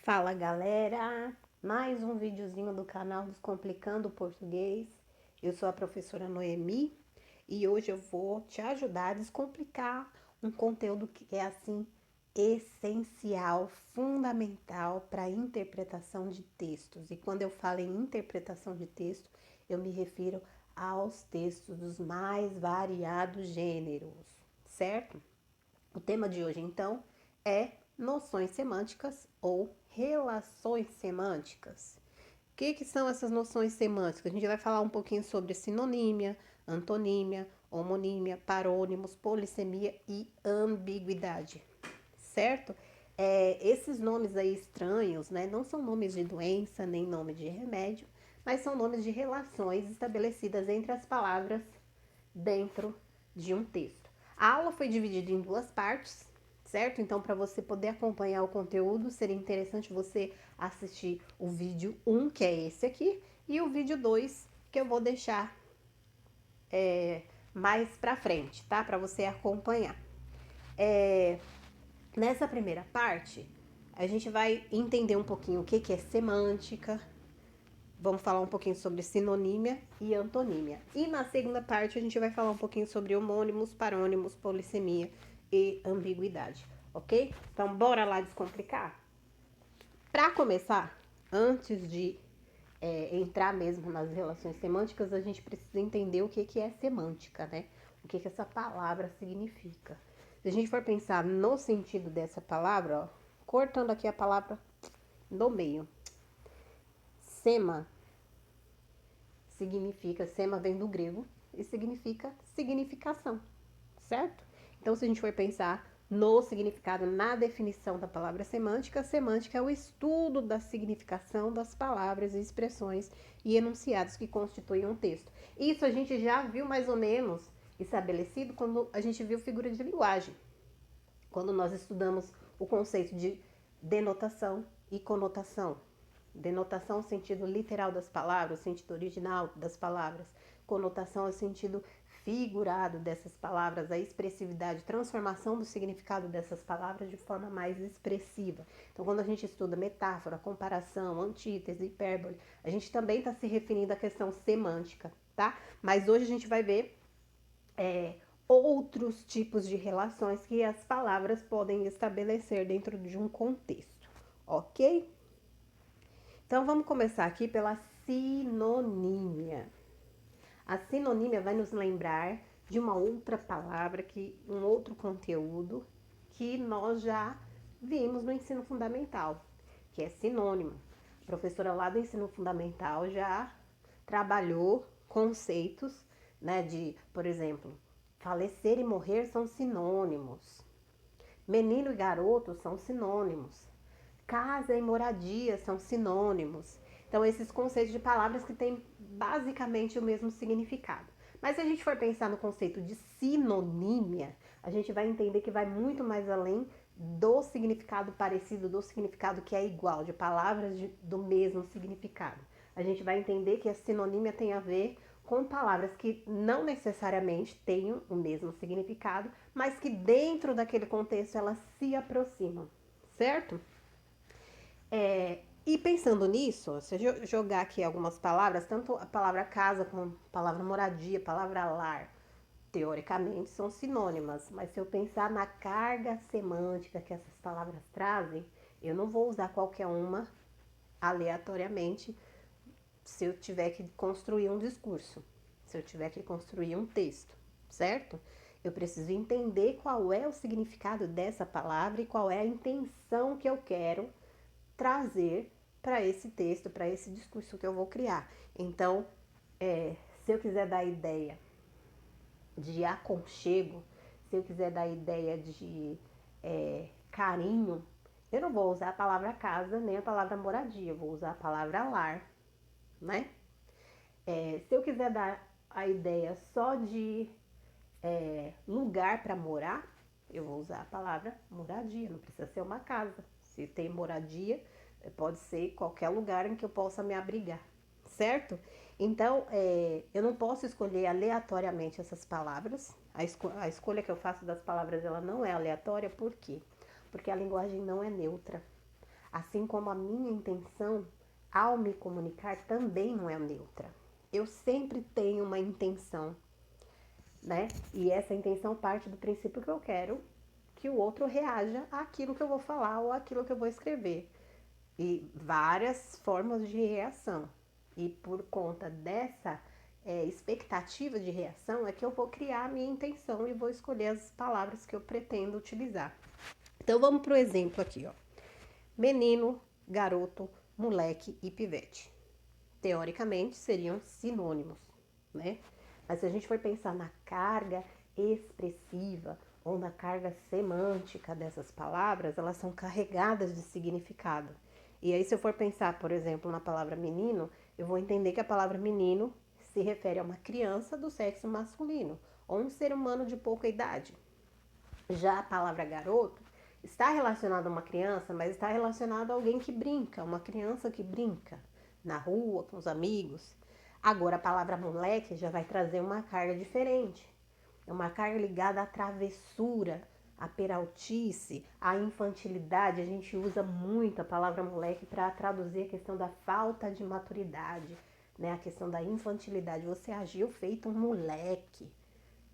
Fala galera, mais um videozinho do canal Descomplicando o Português. Eu sou a professora Noemi e hoje eu vou te ajudar a descomplicar um conteúdo que é assim essencial, fundamental para a interpretação de textos. E quando eu falo em interpretação de texto, eu me refiro aos textos dos mais variados gêneros, certo? O tema de hoje, então, é noções semânticas ou relações semânticas. O que são essas noções semânticas? A gente vai falar um pouquinho sobre sinonímia, antonímia, homonímia, parônimos, polissemia e ambiguidade, certo? Esses nomes aí estranhos, né, não são nomes de doença nem nome de remédio, mas são nomes de relações estabelecidas entre as palavras dentro de um texto. A aula foi dividida em duas partes, certo? Então, para você poder acompanhar o conteúdo, seria interessante você assistir o vídeo 1, que é esse aqui, e o vídeo 2, que eu vou deixar mais para frente, tá? Para você acompanhar. Nessa primeira parte, a gente vai entender um pouquinho o que é semântica, vamos falar um pouquinho sobre sinonímia e antonímia. E na segunda parte a gente vai falar um pouquinho sobre homônimos, parônimos, polissemia e ambiguidade, ok? Então bora lá descomplicar? Para começar, antes de entrar mesmo nas relações semânticas, a gente precisa entender o que é semântica, né? O que essa palavra significa. Se a gente for pensar no sentido dessa palavra, ó, cortando aqui a palavra no meio, sema significa, sema vem do grego e significa significação, certo? Então, se a gente for pensar no significado, na definição da palavra semântica, semântica é o estudo da significação das palavras, expressões e enunciados que constituem um texto. Isso a gente já viu mais ou menos estabelecido quando a gente viu figura de linguagem, quando nós estudamos o conceito de denotação e conotação. Denotação é o sentido literal das palavras, o sentido original das palavras. Conotação é o sentido figurado dessas palavras, a expressividade, transformação do significado dessas palavras de forma mais expressiva. Então, quando a gente estuda metáfora, comparação, antítese, hipérbole, a gente também está se referindo à questão semântica, tá? Mas hoje a gente vai ver outros tipos de relações que as palavras podem estabelecer dentro de um contexto, ok? Então, vamos começar aqui pela sinonímia. A sinonímia vai nos lembrar de uma outra palavra, um outro conteúdo que nós já vimos no ensino fundamental, que é sinônimo. A professora lá do ensino fundamental já trabalhou conceitos, né, de, por exemplo, falecer e morrer são sinônimos. Menino e garoto são sinônimos. Casa e moradia são sinônimos. Então, esses conceitos de palavras que têm basicamente o mesmo significado. Mas se a gente for pensar no conceito de sinonímia, a gente vai entender que vai muito mais além do significado parecido, do significado que é igual, de palavras do mesmo significado. A gente vai entender que a sinonímia tem a ver com palavras que não necessariamente tenham o mesmo significado, mas que dentro daquele contexto elas se aproximam, certo? E pensando nisso, se eu jogar aqui algumas palavras, tanto a palavra casa como a palavra moradia, a palavra lar, teoricamente são sinônimas, mas se eu pensar na carga semântica que essas palavras trazem, eu não vou usar qualquer uma aleatoriamente se eu tiver que construir um discurso, se eu tiver que construir um texto, certo? Eu preciso entender qual é o significado dessa palavra e qual é a intenção que eu quero trazer para esse texto, para esse discurso que eu vou criar. Então, se eu quiser dar ideia de aconchego, se eu quiser dar ideia de carinho, eu não vou usar a palavra casa nem a palavra moradia, eu vou usar a palavra lar, né? Se eu quiser dar a ideia só de lugar para morar, eu vou usar a palavra moradia, não precisa ser uma casa. Se tem moradia, pode ser qualquer lugar em que eu possa me abrigar, certo? Então, eu não posso escolher aleatoriamente essas palavras. A escolha que eu faço das palavras, ela não é aleatória, por quê? Porque a linguagem não é neutra. Assim como a minha intenção ao me comunicar também não é neutra. Eu sempre tenho uma intenção, né? E essa intenção parte do princípio que eu quero que o outro reaja àquilo que eu vou falar ou àquilo que eu vou escrever. E várias formas de reação. E por conta dessa expectativa de reação é que eu vou criar a minha intenção e vou escolher as palavras que eu pretendo utilizar. Então vamos para o exemplo aqui, ó. Menino, garoto, moleque e pivete. Teoricamente seriam sinônimos, né? Mas se a gente for pensar na carga expressiva ou na carga semântica dessas palavras, elas são carregadas de significado. E aí, se eu for pensar, por exemplo, na palavra menino, eu vou entender que a palavra menino se refere a uma criança do sexo masculino ou um ser humano de pouca idade. Já a palavra garoto está relacionada a uma criança, mas está relacionada a alguém que brinca, uma criança que brinca na rua, com os amigos. Agora, a palavra moleque já vai trazer uma carga diferente. É uma carga ligada à travessura, à peraltice, à infantilidade. A gente usa muito a palavra moleque para traduzir a questão da falta de maturidade, né? A questão da infantilidade. Você agiu feito um moleque.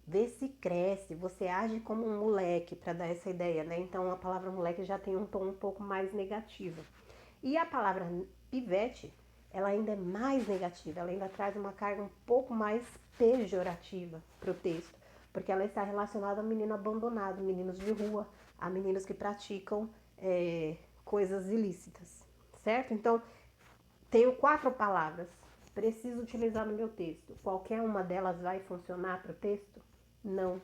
Vê se cresce, você age como um moleque, para dar essa ideia, né? Então a palavra moleque já tem um tom um pouco mais negativo. E a palavra pivete, ela ainda é mais negativa, ela ainda traz uma carga um pouco mais pejorativa para o texto, porque ela está relacionada a menino abandonado, meninos de rua, a meninos que praticam coisas ilícitas, certo? Então, tenho 4 palavras, preciso utilizar no meu texto. Qualquer uma delas vai funcionar para o texto? Não.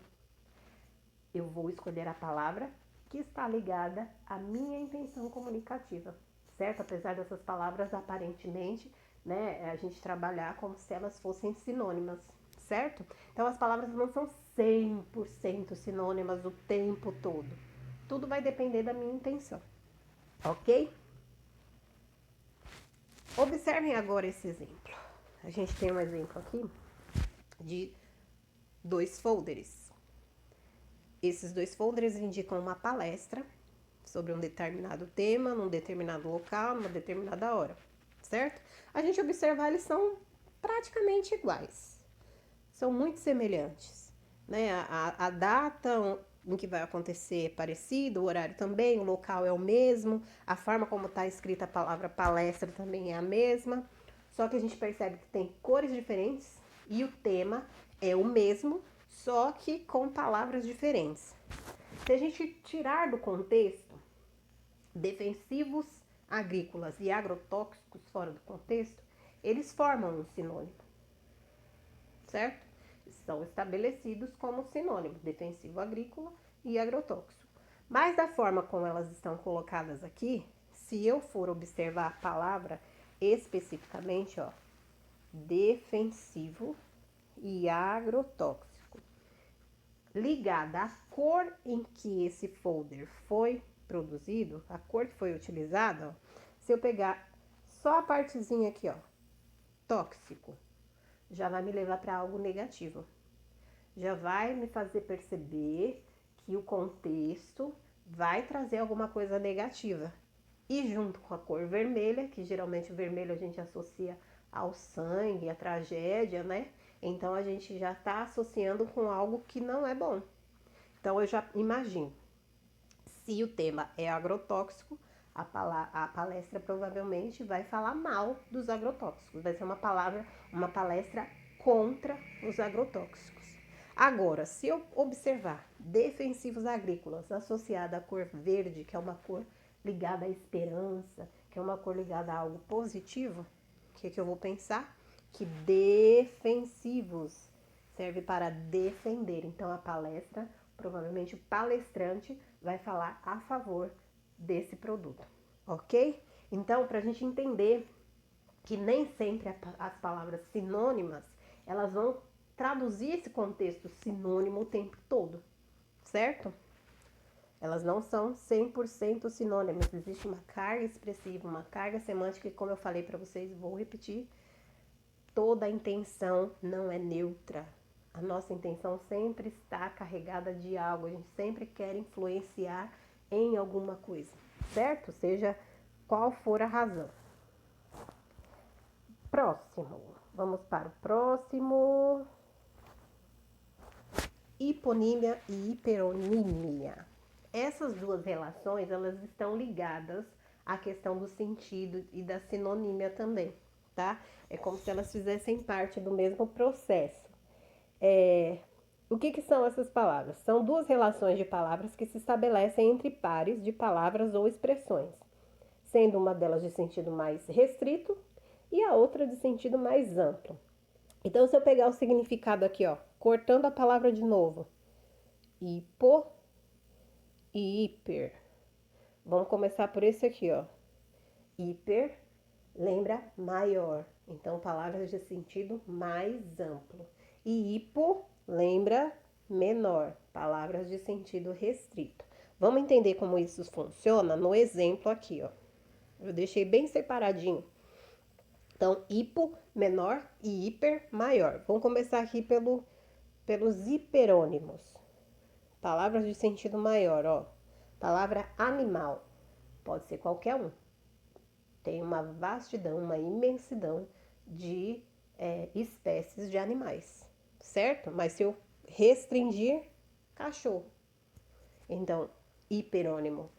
Eu vou escolher a palavra que está ligada à minha intenção comunicativa, certo? Apesar dessas palavras aparentemente, né, a gente trabalhar como se elas fossem sinônimas, certo? Então as palavras não são 100% sinônimas o tempo todo. Tudo vai depender da minha intenção, ok? Observem agora esse exemplo. A gente tem um exemplo aqui de 2 folders. Esses 2 folders indicam uma palestra sobre um determinado tema, num determinado local, numa determinada hora, certo? A gente observar, eles são praticamente iguais, são muito semelhantes, né? A data em que vai acontecer é parecida, o horário também, o local é o mesmo, a forma como está escrita a palavra palestra também é a mesma, só que a gente percebe que tem cores diferentes e o tema é o mesmo, só que com palavras diferentes. Se a gente tirar do contexto defensivos agrícolas e agrotóxicos fora do contexto, eles formam um sinônimo, certo? São estabelecidos como sinônimo, defensivo agrícola e agrotóxico. Mas da forma como elas estão colocadas aqui, se eu for observar a palavra especificamente, ó, defensivo e agrotóxico, ligada à cor em que esse folder foi produzido, a cor que foi utilizada, ó, se eu pegar só a partezinha aqui, ó, tóxico, já vai me levar para algo negativo. Já vai me fazer perceber que o contexto vai trazer alguma coisa negativa. E junto com a cor vermelha, que geralmente o vermelho a gente associa ao sangue, à tragédia, né? Então a gente já está associando com algo que não é bom. Então eu já imagino, se o tema é agrotóxico, a palestra provavelmente vai falar mal dos agrotóxicos. Vai ser uma palestra contra os agrotóxicos. Agora, se eu observar defensivos agrícolas associada à cor verde, que é uma cor ligada à esperança, que é uma cor ligada a algo positivo, o que eu vou pensar? Que defensivos serve para defender. Então, a palestra, provavelmente o palestrante vai falar a favor desse produto, ok? Então, para a gente entender que nem sempre as palavras sinônimas, elas vão traduzir esse contexto sinônimo o tempo todo, certo? Elas não são 100% sinônimas, existe uma carga expressiva, uma carga semântica e, como eu falei para vocês, vou repetir, toda a intenção não é neutra. A nossa intenção sempre está carregada de algo, a gente sempre quer influenciar em alguma coisa, certo? Seja qual for a razão. Próximo. Vamos para o próximo. Hiponímia e hiperonímia. Essas duas relações, elas estão ligadas à questão do sentido e da sinonímia também, tá? É como se elas fizessem parte do mesmo processo. O que são essas palavras? São duas relações de palavras que se estabelecem entre pares de palavras ou expressões, sendo uma delas de sentido mais restrito e a outra de sentido mais amplo. Então, se eu pegar o significado aqui, ó, cortando a palavra de novo, hipo e hiper. Vamos começar por esse aqui, ó. Hiper lembra maior, então palavras de sentido mais amplo. E hipo lembra menor, palavras de sentido restrito. Vamos entender como isso funciona no exemplo aqui, ó. Eu deixei bem separadinho. Então, hipo menor e hiper maior. Vamos começar aqui pelos hiperônimos. Palavras de sentido maior, ó. Palavra animal. Pode ser qualquer um. Tem uma vastidão, uma imensidão de espécies de animais, certo? Mas se eu restringir, cachorro. Então, hiperônimo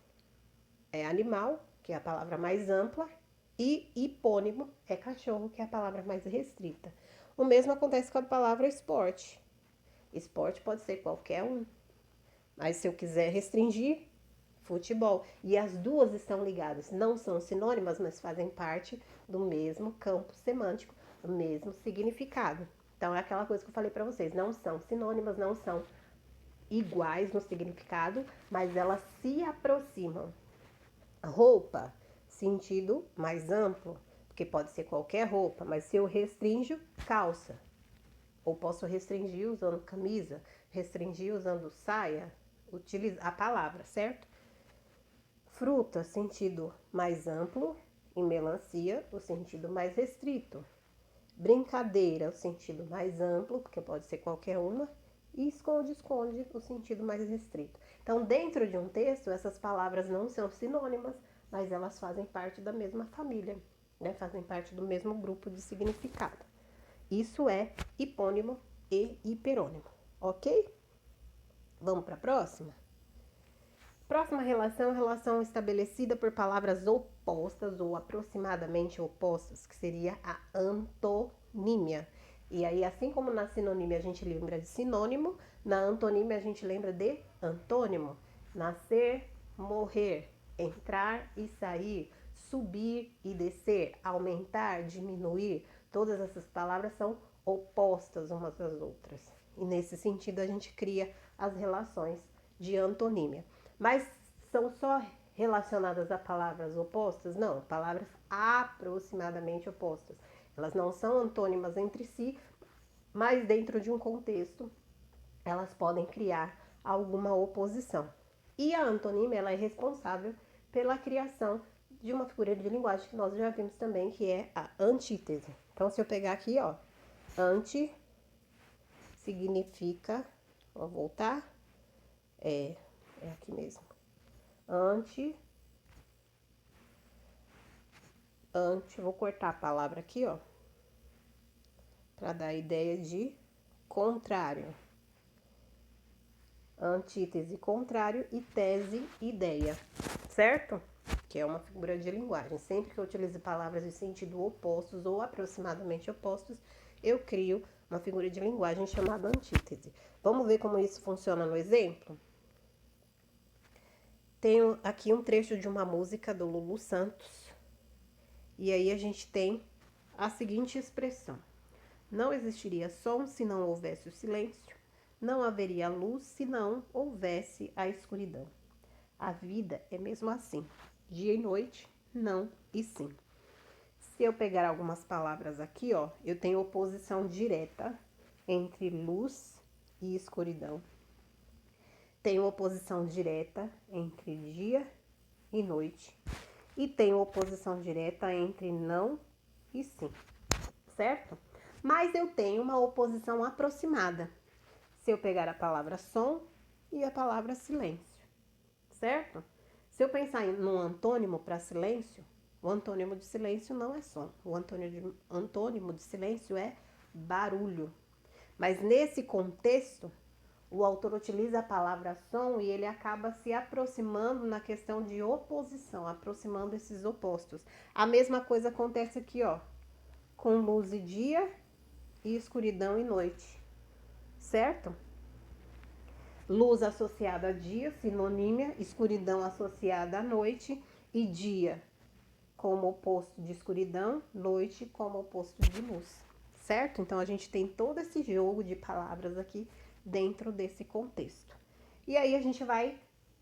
é animal, que é a palavra mais ampla, e hipônimo é cachorro, que é a palavra mais restrita. O mesmo acontece com a palavra esporte. Esporte pode ser qualquer um, mas se eu quiser restringir, futebol. E as duas estão ligadas, não são sinônimas, mas fazem parte do mesmo campo semântico, do mesmo significado. Então é aquela coisa que eu falei para vocês, não são sinônimas, não são iguais no significado, mas elas se aproximam. Roupa, sentido mais amplo, porque pode ser qualquer roupa, mas se eu restringo, calça. Ou posso restringir usando camisa, restringir usando saia, utiliza a palavra, certo? Fruta, sentido mais amplo, e melancia, o sentido mais restrito. Brincadeira, o sentido mais amplo, porque pode ser qualquer uma, e esconde-esconde, o sentido mais restrito. Então, dentro de um texto, essas palavras não são sinônimas, mas elas fazem parte da mesma família, né? Fazem parte do mesmo grupo de significado. Isso é hipônimo e hiperônimo, ok? Vamos para a próxima? Próxima relação é a relação estabelecida por palavras opostas ou aproximadamente opostas, que seria a antonímia. E aí, assim como na sinonímia a gente lembra de sinônimo, na antonímia a gente lembra de antônimo. Nascer, morrer, entrar e sair, subir e descer, aumentar, diminuir. Todas essas palavras são opostas umas às outras. E nesse sentido a gente cria as relações de antonímia. Mas são só relacionadas a palavras opostas? Não, palavras aproximadamente opostas. Elas não são antônimas entre si, mas dentro de um contexto elas podem criar alguma oposição. E a antonímia ela é responsável pela criação de uma figura de linguagem que nós já vimos também, que é a antítese. Então, se eu pegar aqui, ó, anti significa, vou voltar, é aqui mesmo. Vou cortar a palavra aqui, ó, para dar a ideia de contrário. Antítese, contrário, e tese, ideia, certo? Que é uma figura de linguagem. Sempre que eu utilizo palavras de sentido opostos ou aproximadamente opostos, eu crio uma figura de linguagem chamada antítese. Vamos ver como isso funciona no exemplo? Tenho aqui um trecho de uma música do Lulu Santos. E aí a gente tem a seguinte expressão: não existiria som se não houvesse o silêncio, não haveria luz se não houvesse a escuridão. A vida é mesmo assim, dia e noite, não e sim. Se eu pegar algumas palavras aqui, ó, eu tenho oposição direta entre luz e escuridão. Tenho oposição direta entre dia e noite. E tenho oposição direta entre não e sim, certo? Mas eu tenho uma oposição aproximada. Se eu pegar a palavra som e a palavra silêncio, certo? Se eu pensar num antônimo para silêncio, O antônimo de silêncio não é som. O antônimo de silêncio é barulho. Mas nesse contexto, o autor utiliza a palavra som e ele acaba se aproximando na questão de oposição, aproximando esses opostos. A mesma coisa acontece aqui, ó, com luz e dia e escuridão e noite, certo? Luz associada a dia, sinonímia, escuridão associada à noite e dia como oposto de escuridão, noite como oposto de luz, certo? Então a gente tem todo esse jogo de palavras aqui dentro desse contexto. E aí a gente vai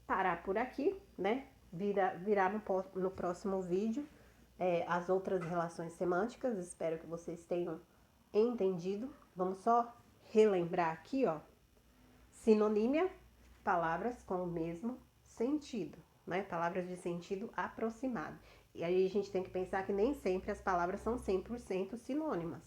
parar por aqui, né? Virar no próximo vídeo as outras relações semânticas. Espero que vocês tenham entendido. Vamos só relembrar aqui, ó. Sinonímia, palavras com o mesmo sentido, né? Palavras de sentido aproximado. E aí a gente tem que pensar que nem sempre as palavras são 100% sinônimas.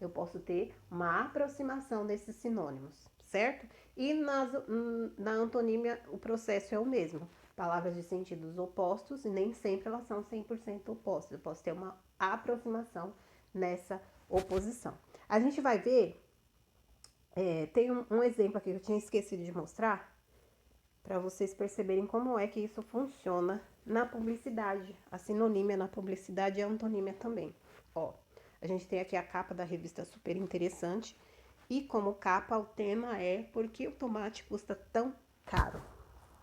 Eu posso ter uma aproximação desses sinônimos, certo? E na antonímia o processo é o mesmo. Palavras de sentidos opostos e nem sempre elas são 100% opostas. Eu posso ter uma aproximação nessa oposição. A gente vai ver, tem um exemplo aqui que eu tinha esquecido de mostrar, para vocês perceberem como é que isso funciona na publicidade. A sinonímia na publicidade e a antonímia também. Ó, a gente tem aqui a capa da revista Super Interessante e como capa o tema é Por que o tomate custa tão caro?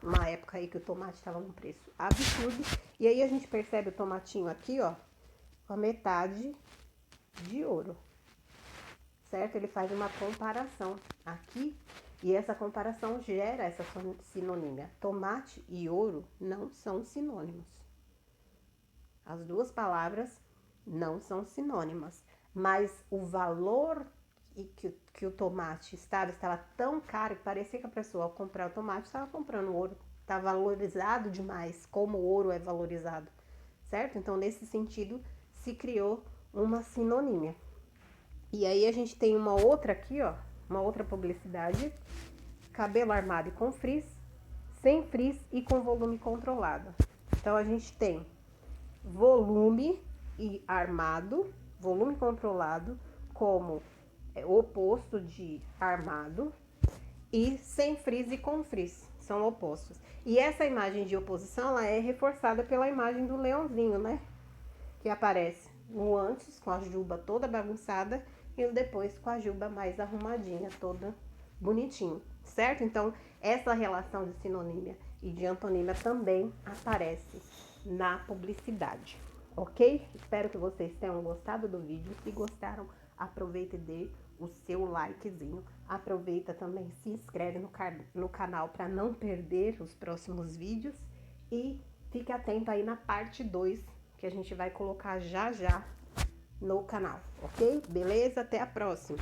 Uma época aí que o tomate estava num preço absurdo. E aí a gente percebe o tomatinho aqui, ó, com a metade de ouro, certo? Ele faz uma comparação aqui e essa comparação gera essa sinonímia. Tomate e ouro não são sinônimos. As duas palavras não são sinônimas, mas o valor que o tomate estava tão caro que parecia que a pessoa ao comprar o tomate estava comprando ouro, está valorizado demais, como o ouro é valorizado, certo? Então, nesse sentido, se criou uma sinonímia. E aí a gente tem uma outra aqui, ó, uma outra publicidade, cabelo armado e com frizz, sem frizz e com volume controlado. Então a gente tem volume e armado, volume controlado como oposto de armado e sem frizz e com frizz, são opostos. E essa imagem de oposição ela é reforçada pela imagem do leãozinho, né? Que aparece no antes com a juba toda bagunçada e o depois com a juba mais arrumadinha, toda bonitinho, certo? Então, essa relação de sinonímia e de antonímia também aparece na publicidade, ok? Espero que vocês tenham gostado do vídeo. Se gostaram, aproveita e dê o seu likezinho. Aproveita também, se inscreve no canal para não perder os próximos vídeos. E fique atento aí na parte 2, que a gente vai colocar já já no canal, ok? Beleza? Até a próxima!